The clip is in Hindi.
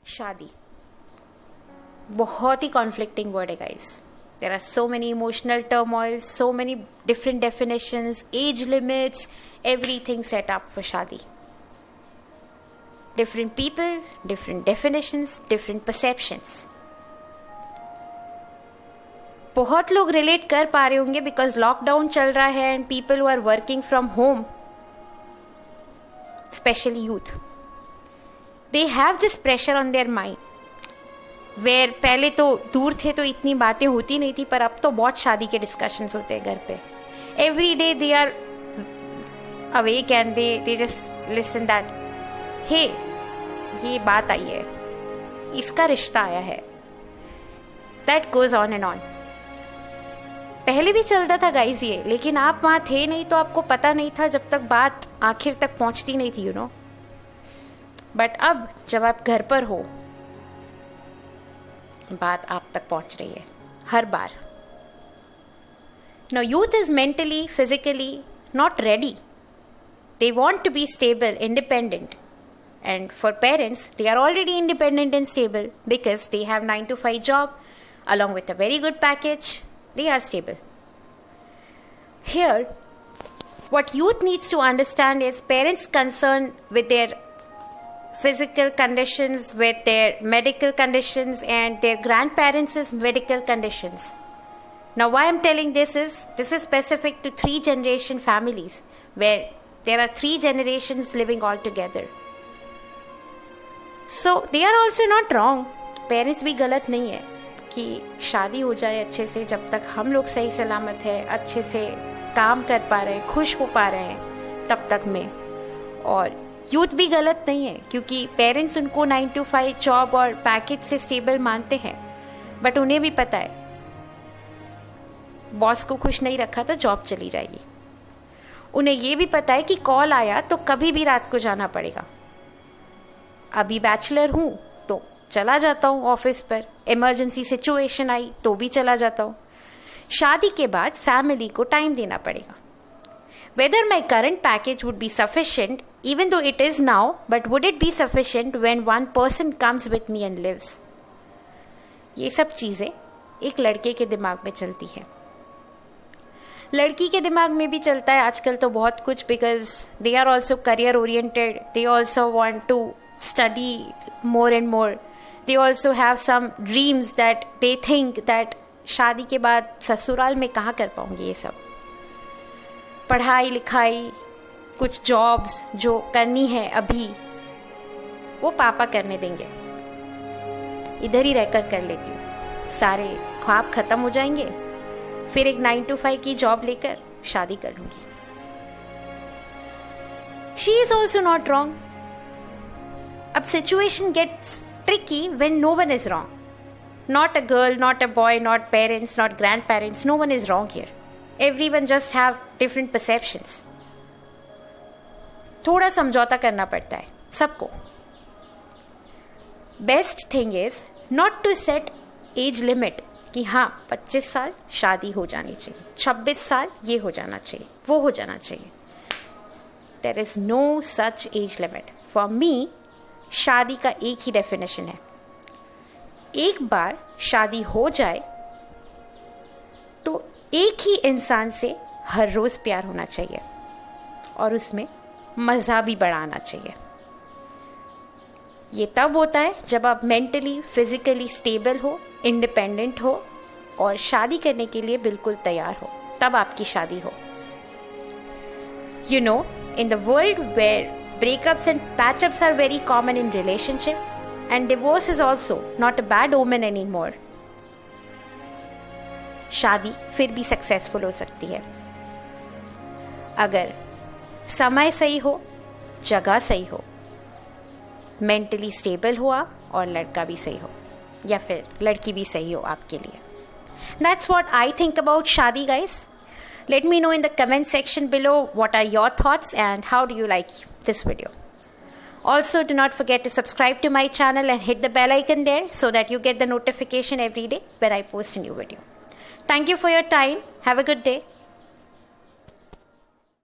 शादी बहुत ही कॉन्फ्लिक्टिंग वर्ड है guys. There are so many emotional turmoils, so many different definitions, age limits, everything set up for shadi. Different people, different definitions, different perceptions. बहुत लोग रिलेट कर पा रहे होंगे बिकॉज लॉकडाउन चल रहा है and people who are working from home, specially youth, they have this pressure on their mind. Where पहले तो दूर थे तो इतनी बातें होती नहीं थी, पर अब तो बहुत शादी के डिस्कशंस होते हैं घर पे. Every day they are awake and they just listen that, हे ये बात आई है, इसका रिश्ता आया है. That goes on and on. पहले भी चलता था गाइस ये, लेकिन आप वहां थे नहीं तो आपको पता नहीं था जब तक बात आखिर तक पहुंचती नहीं थी, यू नो. बट अब जब आप घर पर हो, बात आप तक पहुंच रही है हर बार. Now youth is mentally, physically not ready. They want to be stable, independent. And for parents, they are already independent and stable because they have 9 to 5 job along with a very good package. They are stable. Here, what youth needs to understand is parents' concern with their physical conditions, with their medical conditions, and their grandparents' medical conditions. Now, why I'm telling this is specific to 3-generation families where there are 3 generations living all together. So, they are also not wrong. Parents भी गलत नहीं है कि शादी हो जाए अच्छे से, जब तक हम लोग सही सलामत है, अच्छे से काम कर पा रहे हैं, खुश हो पा रहे हैं, तब तक में. और यूथ भी गलत नहीं है क्योंकि पेरेंट्स उनको 9 to 5 जॉब और पैकेज से स्टेबल मानते हैं, बट उन्हें भी पता है बॉस को खुश नहीं रखा तो जॉब चली जाएगी. उन्हें ये भी पता है कि कॉल आया तो कभी भी रात को जाना पड़ेगा. अभी बैचलर हूं तो चला जाता हूं ऑफिस पर, इमरजेंसी सिचुएशन आई तो भी चला जाता हूं. शादी के बाद फैमिली को टाइम देना पड़ेगा. Whether my current package would be sufficient, even though it is now, but would it be sufficient when one person comes with me and lives? ये सब चीजें एक लड़के के दिमाग में चलती है. लड़की के दिमाग में भी चलता है आजकल तो बहुत कुछ, because they are also career oriented. They also want to study more and more. They also have some dreams that they think that शादी के बाद ससुराल में कहाँ कर पाऊंगी ये सब. पढ़ाई लिखाई, कुछ जॉब्स जो करनी है अभी, वो पापा करने देंगे, इधर ही रहकर कर लेती हूँ. सारे ख्वाब खत्म हो जाएंगे, फिर एक 9 to 5 की जॉब लेकर शादी कर लूंगी. She is also not wrong. अब situation gets tricky when no one is wrong. Not a girl, not a boy, not parents, not grandparents, no one is wrong here. Everyone just have different perceptions. थोड़ा समझौता करना पड़ता है सबको. Best thing is not to set age limit कि हाँ 25 साल शादी हो जानी चाहिए, 26 साल ये हो जाना चाहिए, वो हो जाना चाहिए. There is no such age limit. For me, शादी का एक ही definition है. एक बार शादी हो जाए तो एक ही इंसान से हर रोज प्यार होना चाहिए और उसमें मजा भी बढ़ाना चाहिए. ये तब होता है जब आप मेंटली, फिजिकली स्टेबल हो, इंडिपेंडेंट हो और शादी करने के लिए बिल्कुल तैयार हो, तब आपकी शादी हो. You know, in the world where breakups and patchups are very common in relationship and divorce is also not a bad omen anymore, शादी फिर भी सक्सेसफुल हो सकती है अगर समय सही हो, जगह सही हो, मेंटली स्टेबल हो आप, और लड़का भी सही हो या फिर लड़की भी सही हो आपके लिए. That's what I think about शादी guys. Let me know in the comment section below what are your thoughts and how do you like this video. Also, do not forget to subscribe to my channel and hit the bell icon there so that you get the notification every day when I post a new video. Thank you for your time. Have a good day.